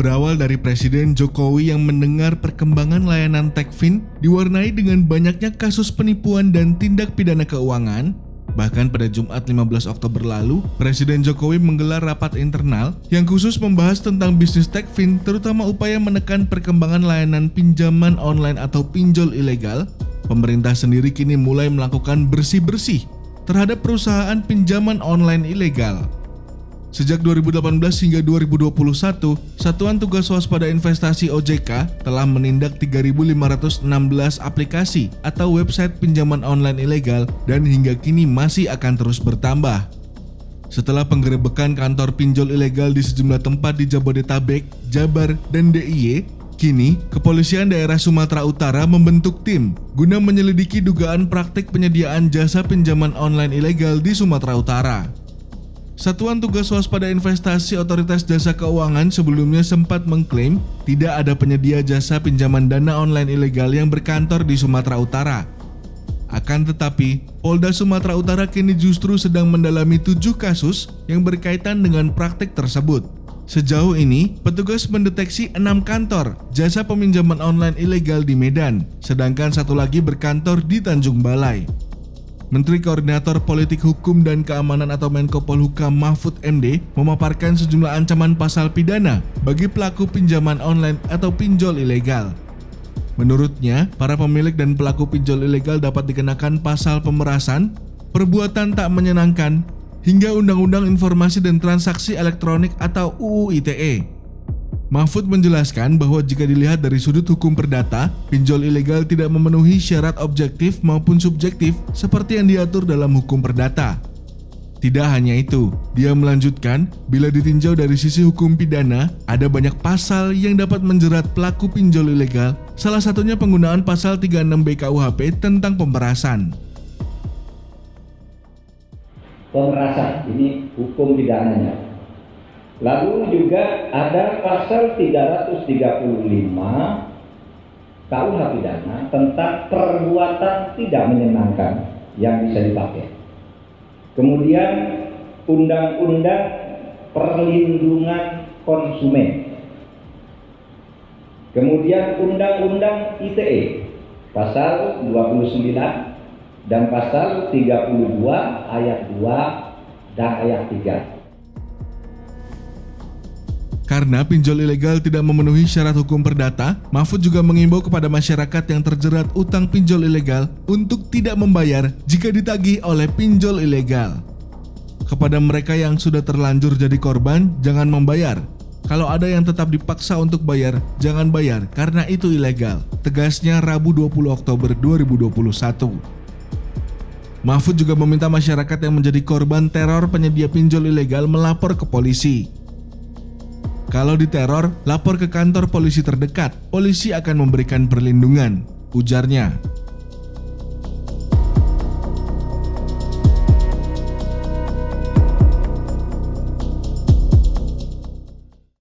Berawal dari Presiden Jokowi yang mendengar perkembangan layanan Techfin diwarnai dengan banyaknya kasus penipuan dan tindak pidana keuangan, bahkan pada Jumat 15 Oktober lalu, Presiden Jokowi menggelar rapat internal yang khusus membahas tentang bisnis Techfin, terutama upaya menekan perkembangan layanan pinjaman online atau pinjol ilegal. Pemerintah sendiri kini mulai melakukan bersih-bersih terhadap perusahaan pinjaman online ilegal. Sejak 2018 hingga 2021, Satuan Tugas Waspada Investasi OJK telah menindak 3.516 aplikasi atau website pinjaman online ilegal dan hingga kini masih akan terus bertambah. Setelah penggerebekan kantor pinjol ilegal di sejumlah tempat di Jabodetabek, Jabar, dan DIY, kini Kepolisian Daerah Sumatera Utara membentuk tim guna menyelidiki dugaan praktik penyediaan jasa pinjaman online ilegal di Sumatera Utara. Satuan Tugas Waspada Investasi Otoritas Jasa Keuangan sebelumnya sempat mengklaim tidak ada penyedia jasa pinjaman dana online ilegal yang berkantor di Sumatera Utara. Akan tetapi, Polda Sumatera Utara kini justru sedang mendalami 7 kasus yang berkaitan dengan praktik tersebut. Sejauh ini, petugas mendeteksi 6 kantor jasa peminjaman online ilegal di Medan, sedangkan satu lagi berkantor di Tanjung Balai. Menteri Koordinator Politik Hukum dan Keamanan atau Menko Polhukam Mahfud MD memaparkan sejumlah ancaman pasal pidana bagi pelaku pinjaman online atau pinjol ilegal. Menurutnya, para pemilik dan pelaku pinjol ilegal dapat dikenakan pasal pemerasan, perbuatan tak menyenangkan, hingga Undang-Undang Informasi dan Transaksi Elektronik atau UU ITE. Mahfud menjelaskan bahwa jika dilihat dari sudut hukum perdata, pinjol ilegal tidak memenuhi syarat objektif maupun subjektif seperti yang diatur dalam hukum perdata. Tidak hanya itu, dia melanjutkan, bila ditinjau dari sisi hukum pidana, ada banyak pasal yang dapat menjerat pelaku pinjol ilegal, salah satunya penggunaan pasal 36B KUHP tentang pemerasan. Pemerasan, ini hukum pidananya. Lalu juga ada pasal 335 KUH pidana tentang perbuatan tidak menyenangkan yang bisa dipakai. Kemudian Undang-Undang Perlindungan Konsumen. Kemudian Undang-Undang ITE pasal 29 dan pasal 32 ayat 2 dan ayat 3. Karena pinjol ilegal tidak memenuhi syarat hukum perdata, Mahfud juga mengimbau kepada masyarakat yang terjerat utang pinjol ilegal untuk tidak membayar jika ditagih oleh pinjol ilegal. Kepada mereka yang sudah terlanjur jadi korban, jangan membayar. Kalau ada yang tetap dipaksa untuk bayar, jangan bayar karena itu ilegal. Tegasnya Rabu 20 Oktober 2021. Mahfud juga meminta masyarakat yang menjadi korban teror penyedia pinjol ilegal melapor ke polisi. Kalau diteror, lapor ke kantor polisi terdekat. Polisi akan memberikan perlindungan, ujarnya.